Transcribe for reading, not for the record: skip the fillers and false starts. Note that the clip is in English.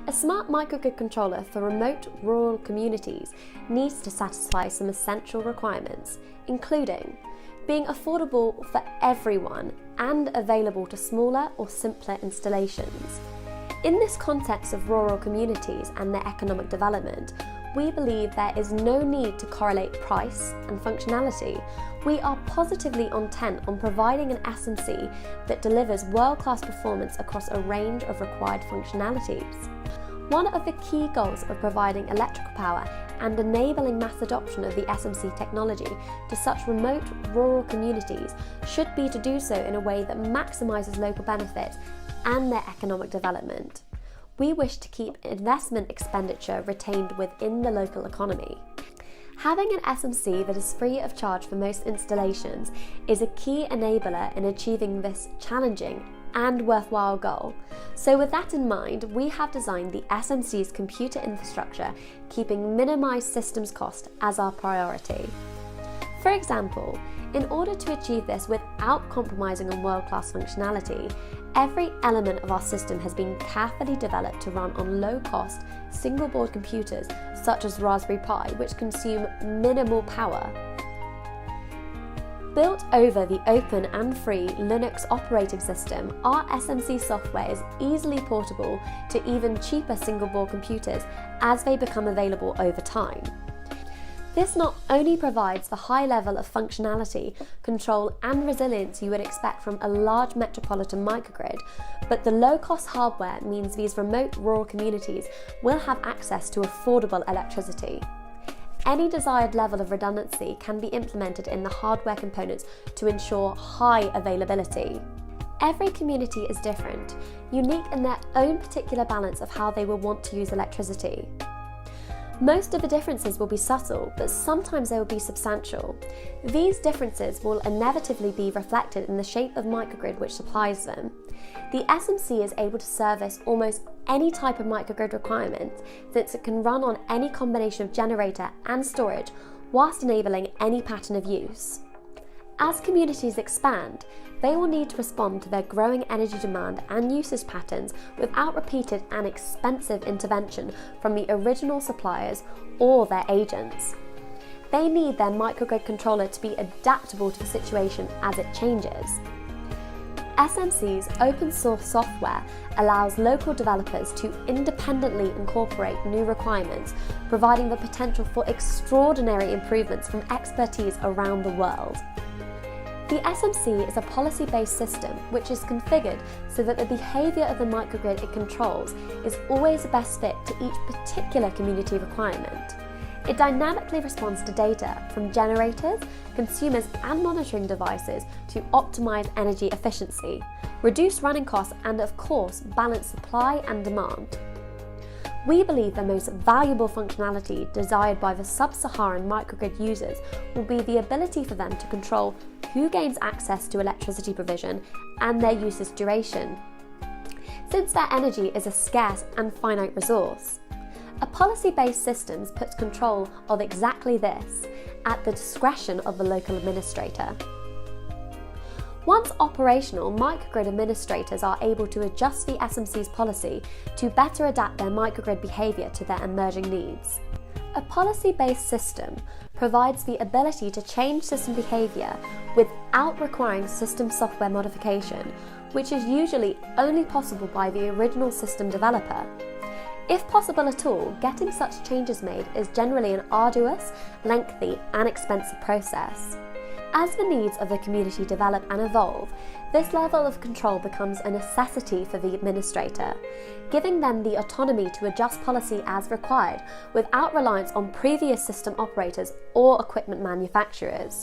A smart microgrid controller for remote rural communities needs to satisfy some essential requirements, including being affordable for everyone and available to smaller or simpler installations. In this context of rural communities and their economic development, we believe there is no need to correlate price and functionality. We are positively intent on providing an SMC that delivers world-class performance across a range of required functionalities. One of the key goals of providing electrical power and enabling mass adoption of the SMC technology to such remote rural communities should be to do so in a way that maximises local benefits and their economic development. We wish to keep investment expenditure retained within the local economy. Having an SMC that is free of charge for most installations is a key enabler in achieving this challenging and worthwhile goal. So with that in mind, we have designed the SMC's computer infrastructure, keeping minimised systems cost as our priority. For example, in order to achieve this without compromising on world-class functionality, every element of our system has been carefully developed to run on low-cost, single-board computers such as Raspberry Pi, which consume minimal power. Built over the open and free Linux operating system, our SMC software is easily portable to even cheaper single-board computers as they become available over time. This not only provides the high level of functionality, control and resilience you would expect from a large metropolitan microgrid, but the low-cost hardware means these remote rural communities will have access to affordable electricity. Any desired level of redundancy can be implemented in the hardware components to ensure high availability. Every community is different, unique in their own particular balance of how they will want to use electricity. Most of the differences will be subtle, but sometimes they will be substantial. These differences will inevitably be reflected in the shape of microgrid which supplies them. The SMC is able to service almost any type of microgrid requirement, since it can run on any combination of generator and storage, whilst enabling any pattern of use. As communities expand, they will need to respond to their growing energy demand and usage patterns without repeated and expensive intervention from the original suppliers or their agents. They need their microgrid controller to be adaptable to the situation as it changes. SMC's open source software allows local developers to independently incorporate new requirements, providing the potential for extraordinary improvements from expertise around the world. The SMC is a policy-based system which is configured so that the behaviour of the microgrid it controls is always the best fit to each particular community requirement. It dynamically responds to data from generators, consumers and monitoring devices to optimise energy efficiency, reduce running costs and of course balance supply and demand. We believe the most valuable functionality desired by the sub-Saharan microgrid users will be the ability for them to control who gains access to electricity provision and their usage duration, since their energy is a scarce and finite resource. A policy-based system puts control of exactly this at the discretion of the local administrator. Once operational, microgrid administrators are able to adjust the SMC's policy to better adapt their microgrid behaviour to their emerging needs. A policy-based system provides the ability to change system behaviour without requiring system software modification, which is usually only possible by the original system developer. If possible at all, getting such changes made is generally an arduous, lengthy and expensive process. As the needs of the community develop and evolve, this level of control becomes a necessity for the administrator, giving them the autonomy to adjust policy as required without reliance on previous system operators or equipment manufacturers.